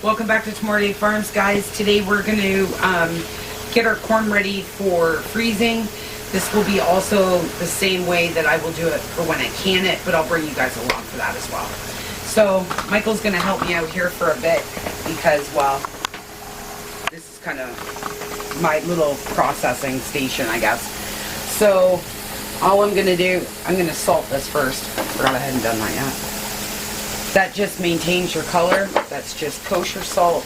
Welcome back to Tomorrowaday Farms, guys. Today we're going to get our corn ready for freezing. This will be also the same way that I will do it for when I can it, but I'll bring you guys along for that as well. So Michael's going to help me out here for a bit because, well, this is kind of my little processing station, I guess. So all I'm going to do, I'm going to salt this first. I forgot I hadn't done that yet. That just maintains your color. That's just kosher salt.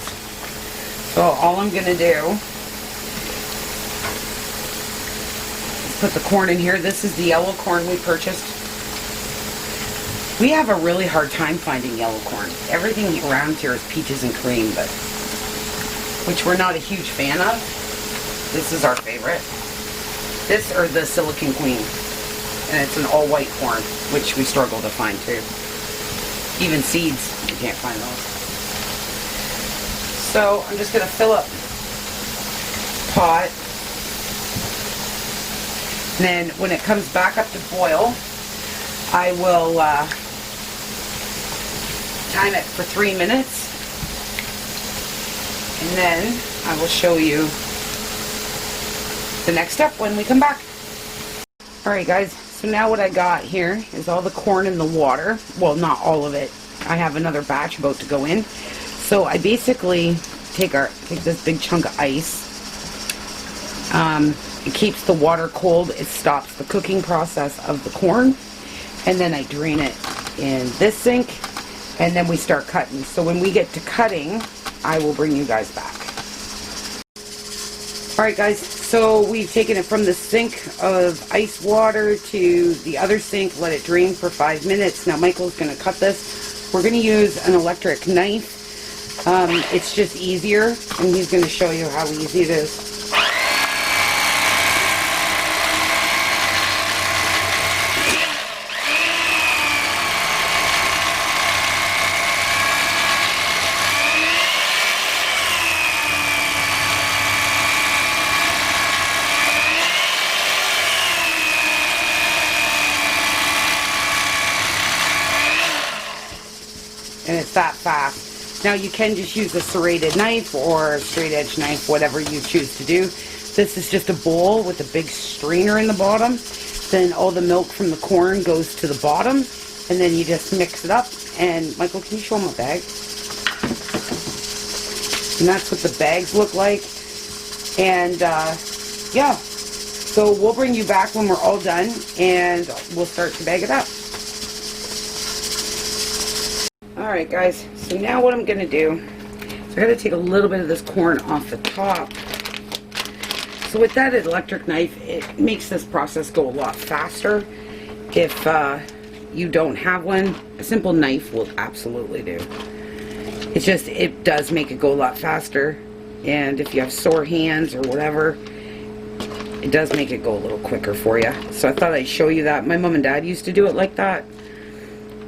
So all I'm going to do is put the corn in here. This is the yellow corn we purchased. We have a really hard time finding yellow corn. Everything around here is peaches and cream, but which we're not a huge fan of. This is our favorite. This or the Silicon Queen. And it's an all-white corn, which we struggle to find too. Even seeds, you can't find those. So I'm just going to fill up the pot. And then when it comes back up to boil, I will time it for 3 minutes. And then I will show you the next step when we come back. Alright guys, so now what I got here is all the corn in the water. Well, not all of it. I have another batch about to go in. So I basically take this big chunk of ice. It keeps the water cold. It stops the cooking process of the corn. And then I drain it in this sink. And then we start cutting. So when we get to cutting, I will bring you guys back. Alright guys, so we've taken it from the sink of ice water to the other sink, let it drain for 5 minutes. Now Michael's going to cut this. We're going to use an electric knife. It's just easier, and he's going to show you how easy it is. And it's that fast. Now you can just use a serrated knife or a straight edge knife, whatever you choose to do. This is just a bowl with a big strainer in the bottom. Then all the milk from the corn goes to the bottom, and then you just mix it up. And Michael, can you show them a bag? And that's what the bags look like. And yeah, so we'll bring you back when we're all done, and we'll start to bag it up. Alright guys, so now what I'm going to do is I got to take a little bit of this corn off the top. So with that electric knife, it makes this process go a lot faster. If you don't have one, a simple knife will absolutely do. It does make it go a lot faster. And if you have sore hands or whatever, it does make it go a little quicker for you. So I thought I'd show you that. My mom and dad used to do it like that.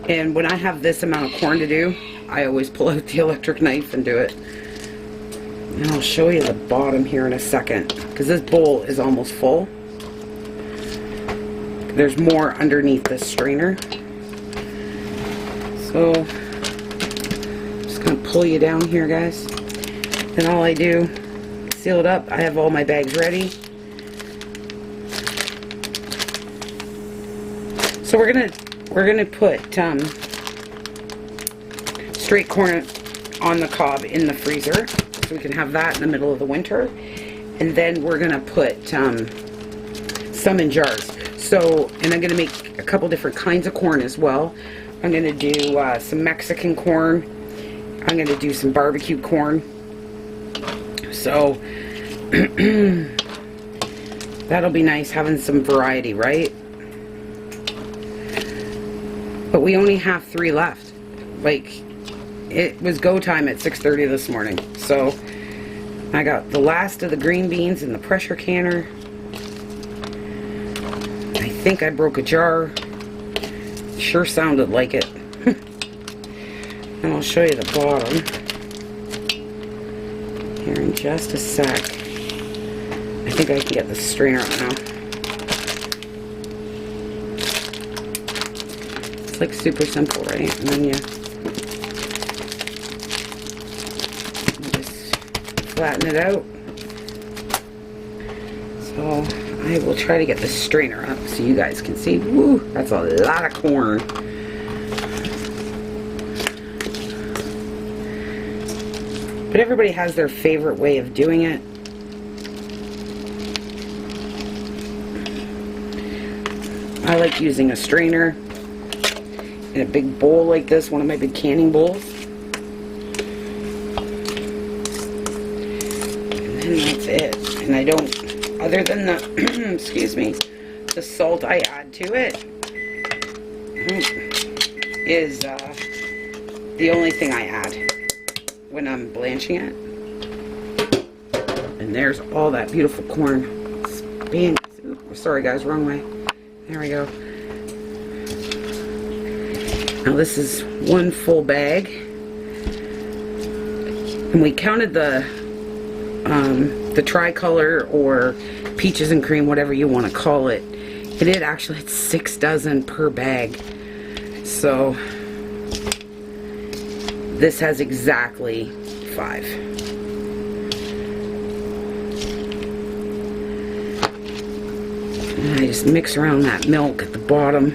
And when I have this amount of corn to do, I always pull out the electric knife and do it. And I'll show you the bottom here in a second, because this bowl is almost full. There's more underneath this strainer. So, I'm just going to pull you down here, guys. Then all I do, seal it up. I have all my bags ready. So we're gonna put straight corn on the cob in the freezer, so we can have that in the middle of the winter. And then we're gonna put some in jars. So, and I'm gonna make a couple different kinds of corn as well. I'm gonna do some Mexican corn. I'm gonna do some barbecue corn. So that'll be nice having some variety, right? But we only have 3 left. Like, it was go time at 6:30 this morning. So, I got the last of the green beans in the pressure canner. I think I broke a jar. Sure sounded like it. And I'll show you the bottom here in just a sec. I think I can get the strainer out now. It's like super simple, right? And then you flatten it out. So I will try to get the strainer up so you guys can see. Woo, that's a lot of corn. But everybody has their favorite way of doing it. I like using a strainer in a big bowl like this, one of my big canning bowls. And that's it. And I don't, other than the, excuse me, the salt I add to it is the only thing I add when I'm blanching it. And there's all that beautiful corn. Oops, sorry guys, wrong way. There we go. Now this is one full bag. And we counted the tricolor or peaches and cream, whatever you want to call it. And it actually had 6 dozen per bag. So this has exactly 5. And I just mix around that milk at the bottom.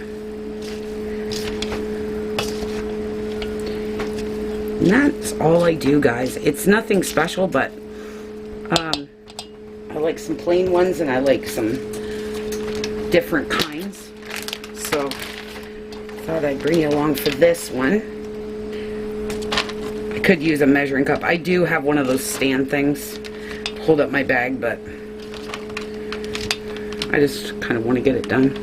And that's all I do, guys. It's nothing special, but I like some plain ones and I like some different kinds. So I thought I'd bring you along for this one. I could use a measuring cup. I do have one of those stand things to hold up my bag, but I just kind of want to get it done.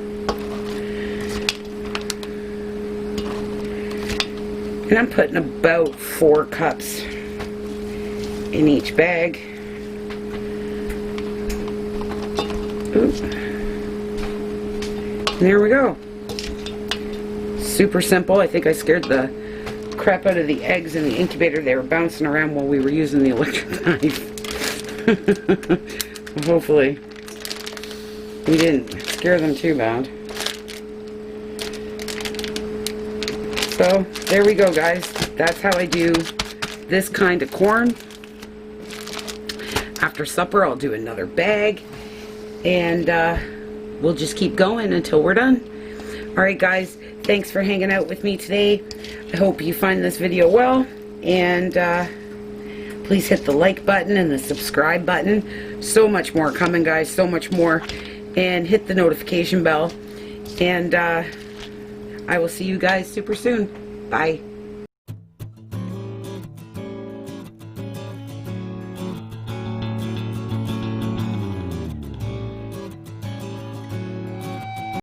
And I'm putting about 4 cups in each bag. Ooh. And there we go. Super simple. I think I scared the crap out of the eggs in the incubator. They were bouncing around while we were using the electric knife. Hopefully we didn't scare them too bad. So there we go, guys. That's how I do this kind of corn. After supper I'll do another bag and we'll just keep going until we're done. Alright guys, thanks for hanging out with me today. I hope you find this video well, and please hit the like button and the subscribe button. So much more coming, guys, so much more. And hit the notification bell, and I will see you guys super soon. Bye.